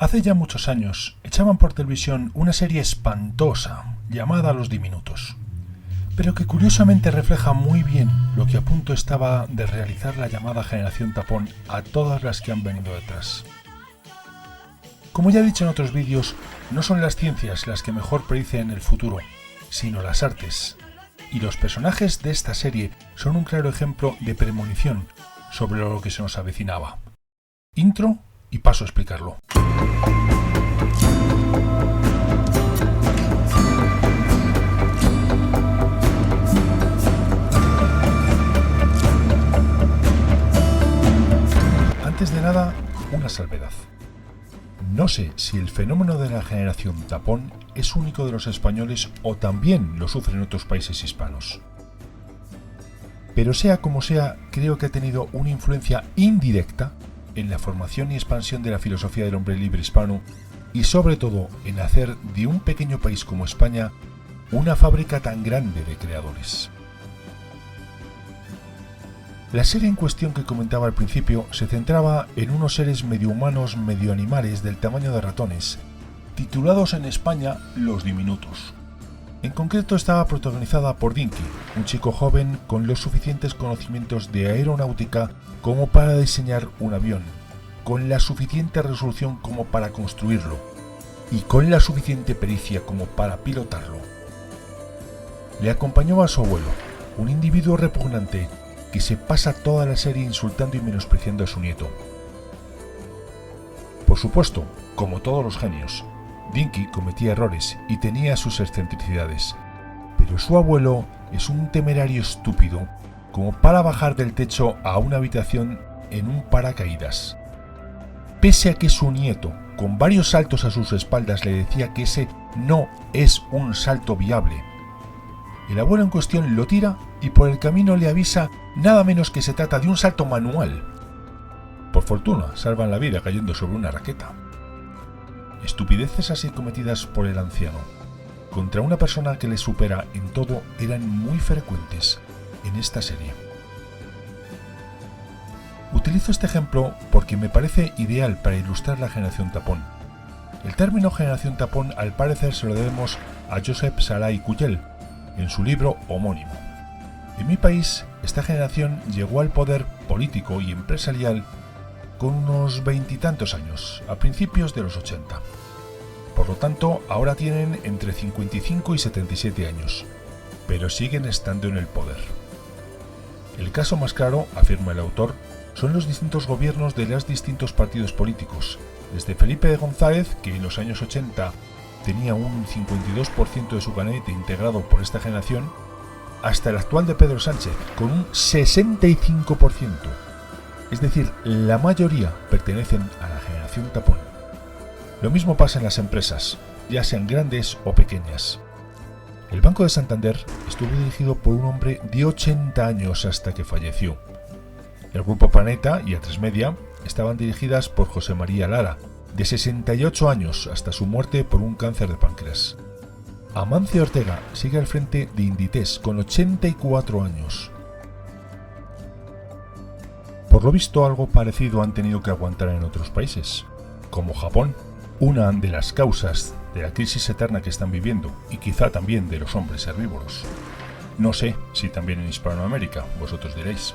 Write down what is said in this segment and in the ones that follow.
Hace ya muchos años echaban por televisión una serie espantosa llamada Los Diminutos, pero que curiosamente refleja muy bien lo que a punto estaba de realizar la llamada generación tapón a todas las que han venido detrás. Como ya he dicho en otros vídeos, no son las ciencias las que mejor predicen el futuro, sino las artes, y los personajes de esta serie son un claro ejemplo de premonición sobre lo que se nos avecinaba. Intro y paso a explicarlo. Antes de nada, una salvedad. No sé si el fenómeno de la generación tapón es único de los españoles o también lo sufren otros países hispanos. Pero sea como sea, creo que ha tenido una influencia indirecta en la formación y expansión de la filosofía del hombre libre hispano y sobre todo en hacer de un pequeño país como España una fábrica tan grande de creadores. La serie en cuestión que comentaba al principio se centraba en unos seres medio humanos, medio animales del tamaño de ratones, titulados en España Los Diminutos. En concreto estaba protagonizada por Dinky, un chico joven con los suficientes conocimientos de aeronáutica como para diseñar un avión, con la suficiente resolución como para construirlo y con la suficiente pericia como para pilotarlo. Le acompañaba a su abuelo, un individuo repugnante que se pasa toda la serie insultando y menospreciando a su nieto. Por supuesto, como todos los genios, Dinky cometía errores y tenía sus excentricidades, pero su abuelo es un temerario estúpido como para bajar del techo a una habitación en un paracaídas. Pese a que su nieto, con varios saltos a sus espaldas, le decía que ese no es un salto viable, el abuelo en cuestión lo tira y por el camino le avisa nada menos que se trata de un salto manual. Por fortuna, salvan la vida cayendo sobre una raqueta. Estupideces así cometidas por el anciano contra una persona que le supera en todo eran muy frecuentes en esta serie. Utilizo este ejemplo porque me parece ideal para ilustrar la generación tapón. El término generación tapón al parecer se lo debemos a Josep Saray Cuyel en su libro homónimo. En mi país, esta generación llegó al poder político y empresarial con unos 20 y tantos años, a principios de los 80. Por lo tanto, ahora tienen entre 55 y 77 años, pero siguen estando en el poder. El caso más claro, afirma el autor, son los distintos gobiernos de los distintos partidos políticos, desde Felipe de González, que en los años 80 tenía un 52% de su gabinete integrado por esta generación, hasta el actual de Pedro Sánchez, con un 65%. Es decir, la mayoría pertenecen a la generación tapón. Lo mismo pasa en las empresas, ya sean grandes o pequeñas. El Banco de Santander estuvo dirigido por un hombre de 80 años hasta que falleció. El Grupo Planeta y Atresmedia estaban dirigidas por José María Lara, de 68 años hasta su muerte por un cáncer de páncreas. Amancio Ortega sigue al frente de Inditex con 84 años. Por lo visto, algo parecido han tenido que aguantar en otros países, como Japón, una de las causas de la crisis eterna que están viviendo y quizá también de los hombres herbívoros. No sé si también en Hispanoamérica, vosotros diréis.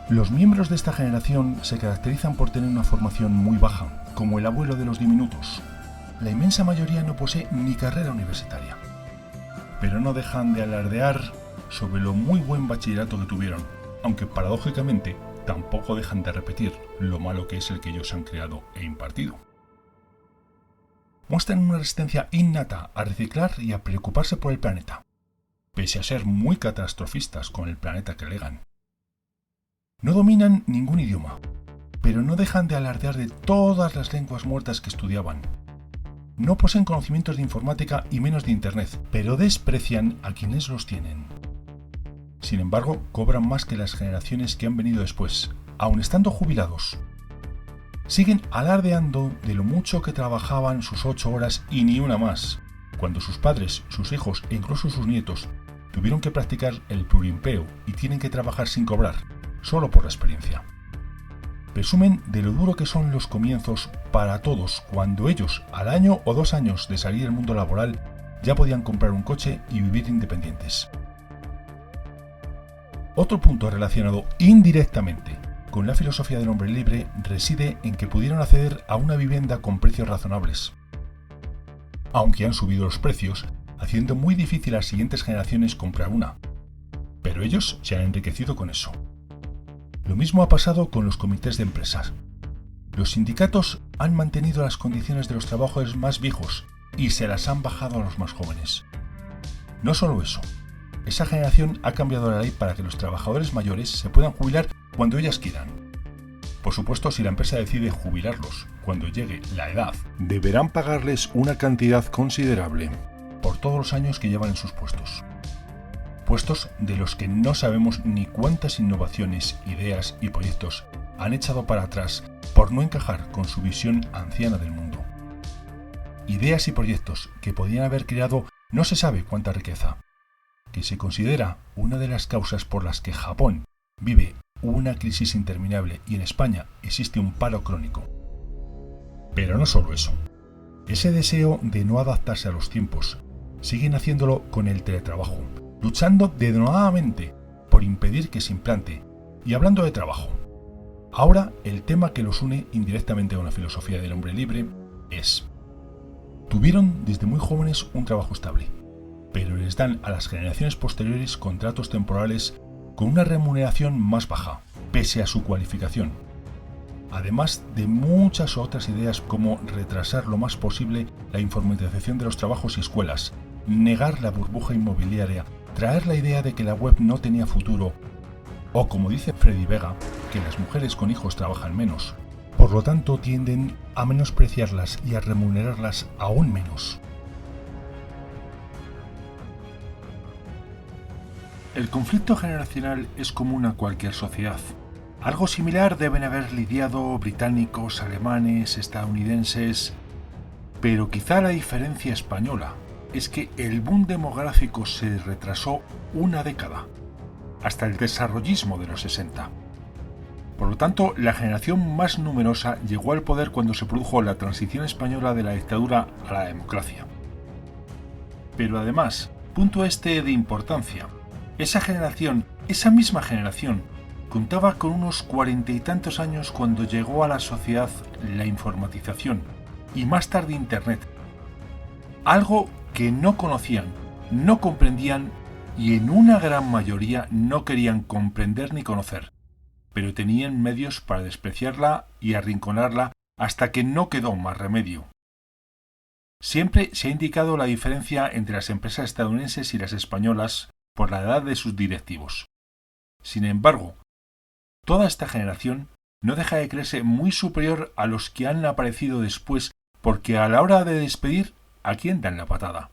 Los miembros de esta generación se caracterizan por tener una formación muy baja, como el abuelo de los diminutos. La inmensa mayoría no posee ni carrera universitaria, pero no dejan de alardear sobre lo muy buen bachillerato que tuvieron, aunque paradójicamente tampoco dejan de repetir lo malo que es el que ellos han creado e impartido. Muestran una resistencia innata a reciclar y a preocuparse por el planeta, pese a ser muy catastrofistas con el planeta que legan. No dominan ningún idioma, pero no dejan de alardear de todas las lenguas muertas que estudiaban. No poseen conocimientos de informática y menos de Internet, pero desprecian a quienes los tienen. Sin embargo, cobran más que las generaciones que han venido después, aun estando jubilados. Siguen alardeando de lo mucho que trabajaban sus 8 horas y ni una más, cuando sus padres, sus hijos e incluso sus nietos tuvieron que practicar el pluriempleo y tienen que trabajar sin cobrar, solo por la experiencia. Presumen de lo duro que son los comienzos para todos cuando ellos, al año o 2 años de salir al mundo laboral, ya podían comprar un coche y vivir independientes. Otro punto relacionado indirectamente con la filosofía del hombre libre reside en que pudieron acceder a una vivienda con precios razonables, aunque han subido los precios, haciendo muy difícil a las siguientes generaciones comprar una. Pero ellos se han enriquecido con eso. Lo mismo ha pasado con los comités de empresas. Los sindicatos han mantenido las condiciones de los trabajadores más viejos y se las han bajado a los más jóvenes. No solo eso, esa generación ha cambiado la ley para que los trabajadores mayores se puedan jubilar cuando ellas quieran. Por supuesto, si la empresa decide jubilarlos cuando llegue la edad, deberán pagarles una cantidad considerable por todos los años que llevan en sus puestos. Puestos de los que no sabemos ni cuántas innovaciones, ideas y proyectos han echado para atrás por no encajar con su visión anciana del mundo. Ideas y proyectos que podían haber creado no se sabe cuánta riqueza, que se considera una de las causas por las que Japón vive una crisis interminable y en España existe un paro crónico. Pero no solo eso. Ese deseo de no adaptarse a los tiempos siguen haciéndolo con el teletrabajo, luchando denodadamente por impedir que se implante. Y hablando de trabajo, ahora el tema que los une indirectamente con la filosofía del hombre libre es: tuvieron desde muy jóvenes un trabajo estable, pero les dan a las generaciones posteriores contratos temporales con una remuneración más baja, pese a su cualificación. Además de muchas otras ideas como retrasar lo más posible la informatización de los trabajos y escuelas, negar la burbuja inmobiliaria, traer la idea de que la web no tenía futuro, o como dice Freddy Vega, que las mujeres con hijos trabajan menos. Por lo tanto, tienden a menospreciarlas y a remunerarlas aún menos. El conflicto generacional es común a cualquier sociedad. Algo similar deben haber lidiado británicos, alemanes, estadounidenses, pero quizá la diferencia española es que el boom demográfico se retrasó una década, hasta el desarrollismo de los 60. Por lo tanto, la generación más numerosa llegó al poder cuando se produjo la transición española de la dictadura a la democracia. Pero además, punto este de importancia, esa misma generación, contaba con unos 40 y tantos años cuando llegó a la sociedad la informatización y más tarde Internet, algo que no conocían, no comprendían y en una gran mayoría no querían comprender ni conocer, pero tenían medios para despreciarla y arrinconarla hasta que no quedó más remedio. Siempre se ha indicado la diferencia entre las empresas estadounidenses y las españolas por la edad de sus directivos. Sin embargo, toda esta generación no deja de creerse muy superior a los que han aparecido después, porque a la hora de despedir, ¿a quién dan la patada?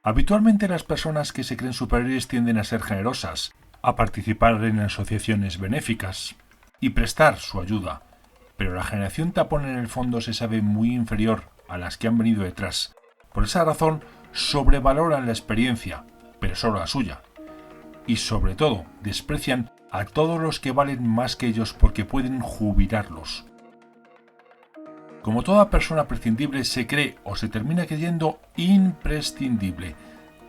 Habitualmente las personas que se creen superiores tienden a ser generosas, a participar en asociaciones benéficas y prestar su ayuda, pero la generación tapón en el fondo se sabe muy inferior a las que han venido detrás. Por esa razón, sobrevaloran la experiencia, pero solo la suya, y sobre todo desprecian a todos los que valen más que ellos porque pueden jubilarlos. Como toda persona prescindible se cree o se termina creyendo imprescindible.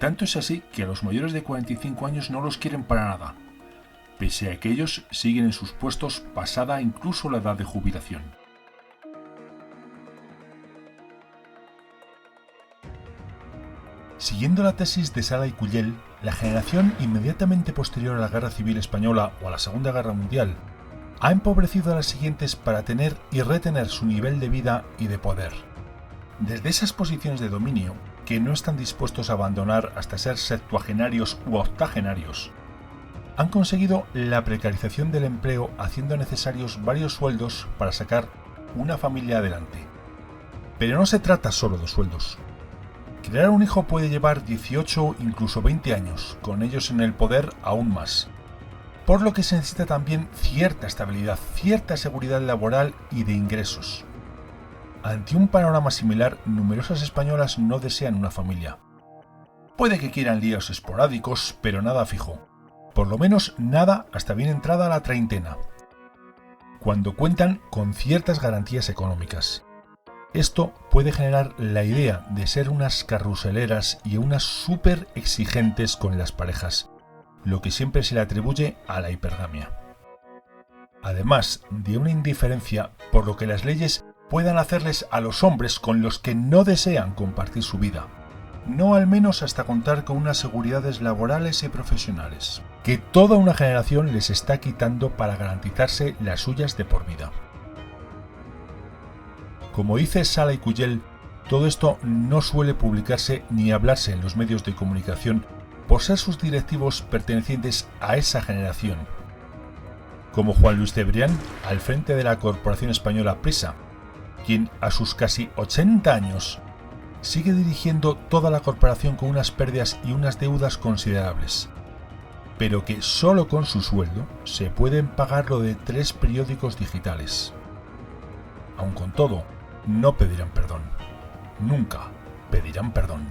Tanto es así que a los mayores de 45 años no los quieren para nada, pese a que ellos siguen en sus puestos pasada incluso la edad de jubilación. Siguiendo la tesis de Sala y Cuyel, la generación inmediatamente posterior a la Guerra Civil Española o a la Segunda Guerra Mundial ha empobrecido a las siguientes para tener y retener su nivel de vida y de poder. Desde esas posiciones de dominio, que no están dispuestos a abandonar hasta ser septuagenarios u octogenarios, han conseguido la precarización del empleo haciendo necesarios varios sueldos para sacar una familia adelante. Pero no se trata solo de sueldos. Crear un hijo puede llevar 18, incluso 20 años, con ellos en el poder aún más. Por lo que se necesita también cierta estabilidad, cierta seguridad laboral y de ingresos. Ante un panorama similar, numerosas españolas no desean una familia. Puede que quieran líos esporádicos, pero nada fijo. Por lo menos nada hasta bien entrada la treintena, cuando cuentan con ciertas garantías económicas. Esto puede generar la idea de ser unas carruseleras y unas súper exigentes con las parejas, lo que siempre se le atribuye a la hipergamia. Además de una indiferencia por lo que las leyes puedan hacerles a los hombres con los que no desean compartir su vida, no al menos hasta contar con unas seguridades laborales y profesionales, que toda una generación les está quitando para garantizarse las suyas de por vida. Como dice Sala y Cuyel, todo esto no suele publicarse ni hablarse en los medios de comunicación por ser sus directivos pertenecientes a esa generación, como Juan Luis Cebrián al frente de la corporación española Prisa, quien a sus casi 80 años sigue dirigiendo toda la corporación con unas pérdidas y unas deudas considerables, pero que solo con su sueldo se pueden pagar lo de 3 periódicos digitales. Aun con todo, no pedirán perdón. Nunca pedirán perdón.